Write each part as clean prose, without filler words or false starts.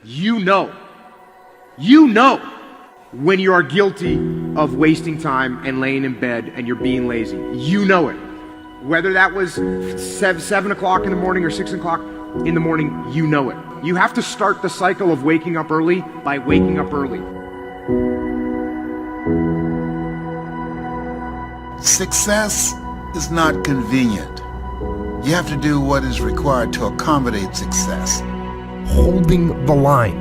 You know when you are guilty of wasting time and laying in bed and you're being lazy. You know it. Whether that was 7 o'clock in the morning or 6 o'clock in the morning, you know it. You have to start the cycle of waking up early by waking up early. Success is not convenient. You have to do what is required to accommodate success. Holding the line,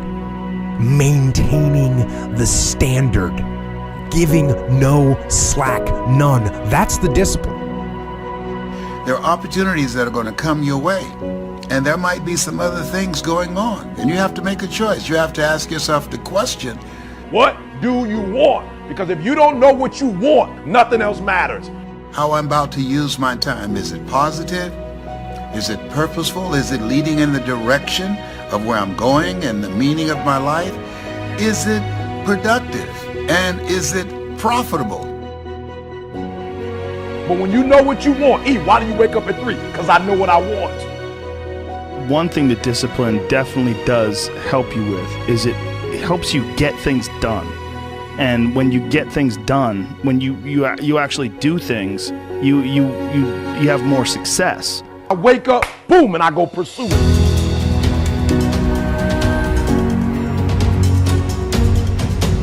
maintaining the standard, giving no slack, none. That's the discipline. There are opportunities that are going to come your way, and there might be some other things going on, and you have to make a choice. You have to ask yourself the question, what do you want? Because if you don't know what you want, nothing else matters. how I'm about to use my time. Is it positive? Is it purposeful? Is it leading in the direction of where I'm going and the meaning of my life? Is it productive? And is it profitable? But when you know what you want, why do you wake up at 3? Because I know what I want. One thing that discipline definitely does help you with is it helps you get things done. And when you get things done, when you actually do things, you have more success. I wake up, boom, and I go pursue it.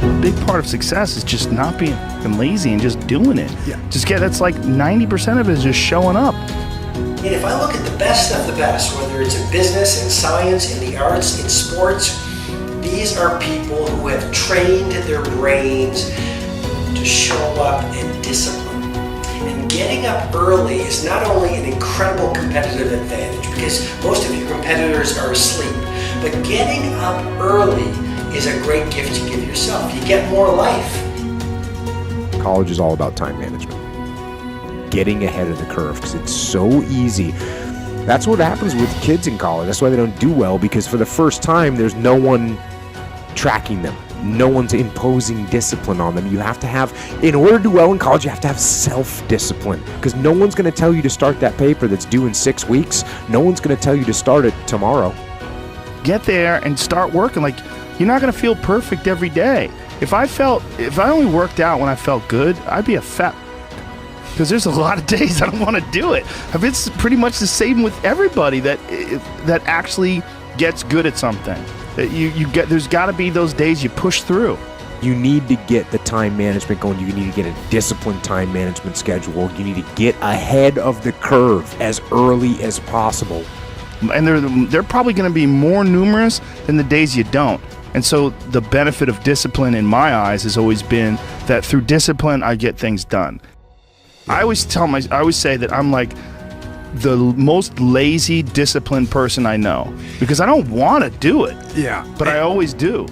A big part of success is just not being lazy and just doing it. Yeah. That's like 90% of it is just showing up. And if I look at the best of the best, whether it's in business, in science, in the arts, in sports, these are people who have trained their brains to show up and discipline. And getting up early is not only an incredible competitive advantage, because most of your competitors are asleep, but getting up early is a great gift to give yourself. You get more life. College is all about time management. Getting ahead of the curve, because it's so easy. That's what happens with kids in college. That's why they don't do well, because for the first time, there's no one tracking them. No one's imposing discipline on them. You have to have, in order to do well in college, you have to have self-discipline, because no one's going to tell you to start that paper that's due in 6 weeks. No one's going to tell you to start it tomorrow. Get there and start working. Like, you're not going to feel perfect every day. If I only worked out when I felt good, I'd be a fat, because there's a lot of days I don't want to do it. It's pretty much the same with everybody that actually gets good at something. There's got to be those days you push through. You need to get the time management going. You need to get a disciplined time management schedule. You need to get ahead of the curve as early as possible. And they're probably going to be more numerous than the days you don't. And so the benefit of discipline in my eyes has always been that through discipline, I get things done. I always say that I'm like the most lazy, disciplined person I know, because I don't want to do it. Yeah. But I always do.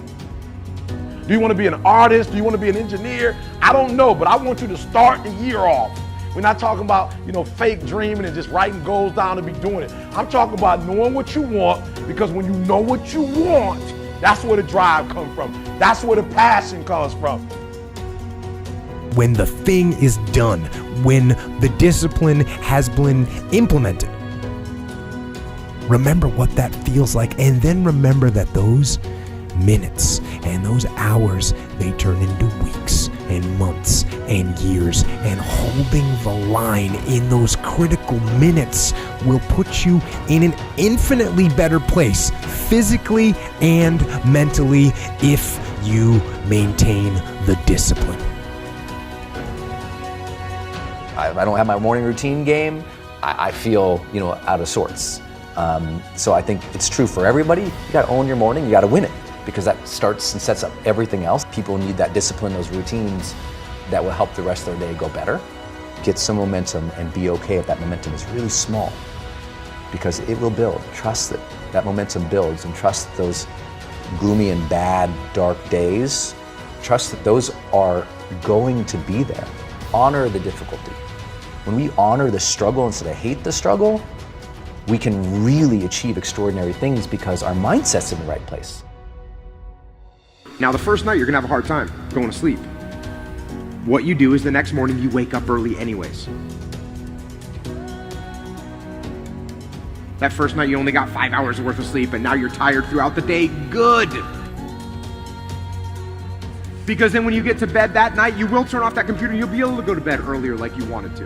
Do you want to be an artist? Do you want to be an engineer? I don't know, but I want you to start the year off. We're not talking about, fake dreaming and just writing goals down to be doing it. I'm talking about knowing what you want, because when you know what you want, that's where the drive comes from. That's where the passion comes from. When the thing is done, when the discipline has been implemented, remember what that feels like, and then remember that those minutes and those hours, they turn into weeks and months and years, and holding the line in those critical minutes will put you in an infinitely better place, physically and mentally, if you maintain the discipline. I don't have my morning routine game, I feel, out of sorts. So I think it's true for everybody. You gotta own your morning, you gotta win it, because that starts and sets up everything else. People need that discipline, those routines that will help the rest of their day go better. Get some momentum and be okay if that momentum is really small, because it will build. Trust that that momentum builds, and trust those gloomy and bad, dark days. Trust that those are going to be there. Honor the difficulty. When we honor the struggle instead of hate the struggle, we can really achieve extraordinary things, because our mindset's in the right place. Now, the first night, you're going to have a hard time going to sleep. What you do is the next morning, you wake up early anyways. That first night you only got 5 hours worth of sleep and now you're tired throughout the day. Good. Because then when you get to bed that night, you will turn off that computer and you'll be able to go to bed earlier like you wanted to.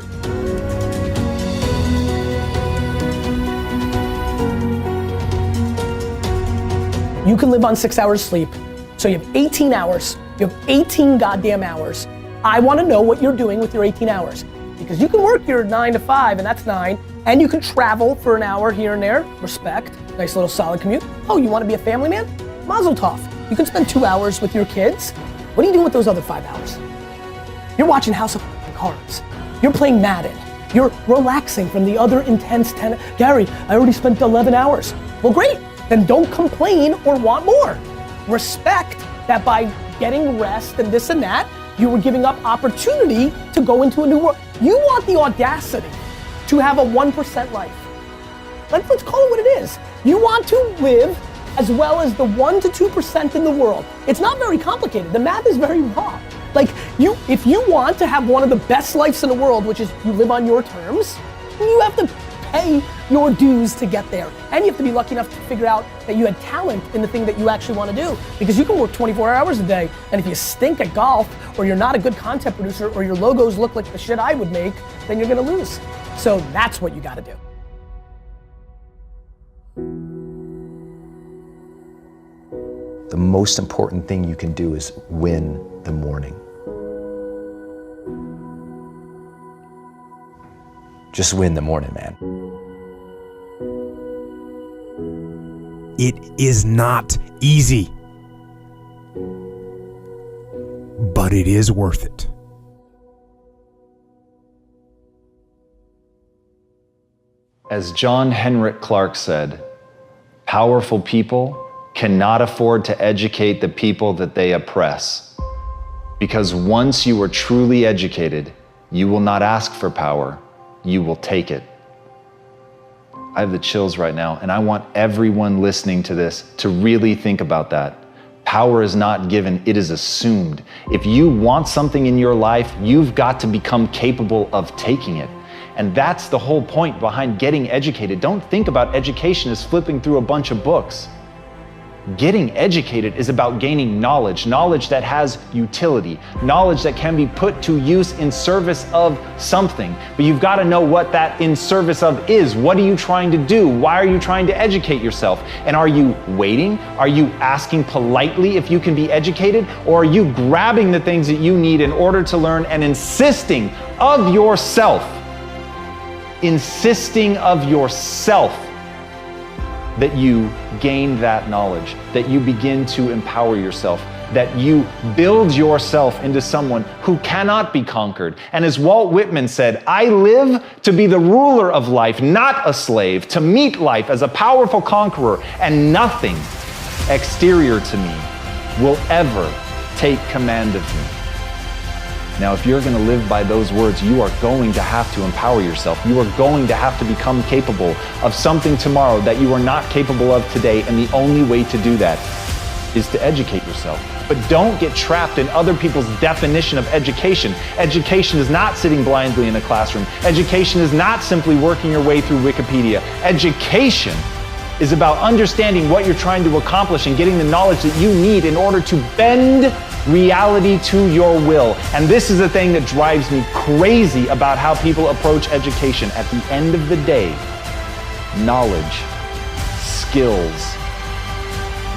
You can live on 6 hours sleep. So you have 18 hours. You have 18 goddamn hours. I want to know what you're doing with your 18 hours. Because you can work your 9 to 5, and that's 9, and you can travel for an hour here and there. Respect. Nice little solid commute. Oh, you want to be a family man? Mazel tov. You can spend 2 hours with your kids. What are you doing with those other 5 hours? You're watching House of Cards. You're playing Madden. You're relaxing from the other intense Gary, I already spent 11 hours. Well, great. Then don't complain or want more. Respect that by getting rest and this and that, you were giving up opportunity to go into a new world. You want the audacity to have a 1% life. Let's call it what it is. You want to live as well as the 1 to 2% in the world. It's not very complicated. The math is very raw. Like, if you want to have one of the best lives in the world, which is you live on your terms, you have to pay your dues to get there. And you have to be lucky enough to figure out that you had talent in the thing that you actually want to do. Because you can work 24 hours a day, and if you stink at golf, or you're not a good content producer, or your logos look like the shit I would make, then you're gonna lose. So that's what you gotta do. The most important thing you can do is win the morning. Just win the morning, man. It is not easy, but it is worth it. As John Henrik Clarke said, powerful people cannot afford to educate the people that they oppress. Because once you are truly educated, you will not ask for power, you will take it. I have the chills right now, and I want everyone listening to this to really think about that. Power is not given, it is assumed. If you want something in your life, you've got to become capable of taking it. And that's the whole point behind getting educated. Don't think about education as flipping through a bunch of books. Getting educated is about gaining knowledge, knowledge that has utility, knowledge that can be put to use in service of something. But you've got to know what that in service of is. What are you trying to do? Why are you trying to educate yourself? And are you waiting? Are you asking politely if you can be educated? Or are you grabbing the things that you need in order to learn and insisting of yourself that you gain that knowledge, that you begin to empower yourself, that you build yourself into someone who cannot be conquered. And as Walt Whitman said, I live to be the ruler of life, not a slave, to meet life as a powerful conqueror, and nothing exterior to me will ever take command of me. Now, if you're going to live by those words, you are going to have to empower yourself. You are going to have to become capable of something tomorrow that you are not capable of today, and the only way to do that is to educate yourself. But don't get trapped in other people's definition of education. Education is not sitting blindly in a classroom. Education is not simply working your way through Wikipedia. Education is about understanding what you're trying to accomplish and getting the knowledge that you need in order to bend reality to your will. And this is the thing that drives me crazy about how people approach education. At the end of the day, knowledge, skills,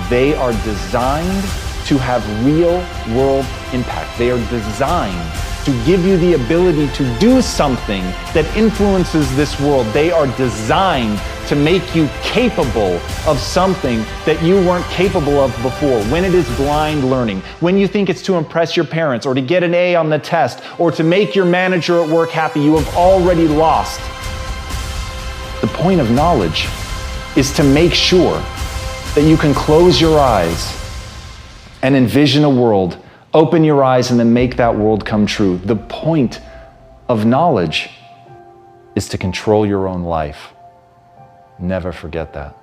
they are designed to have real world impact. They are designed to give you the ability to do something that influences this world. They are designed to make you capable of something that you weren't capable of before. When it is blind learning, when you think it's to impress your parents or to get an A on the test or to make your manager at work happy, you have already lost. The point of knowledge is to make sure that you can close your eyes and envision a world, open your eyes, and then make that world come true. The point of knowledge is to control your own life. Never forget that.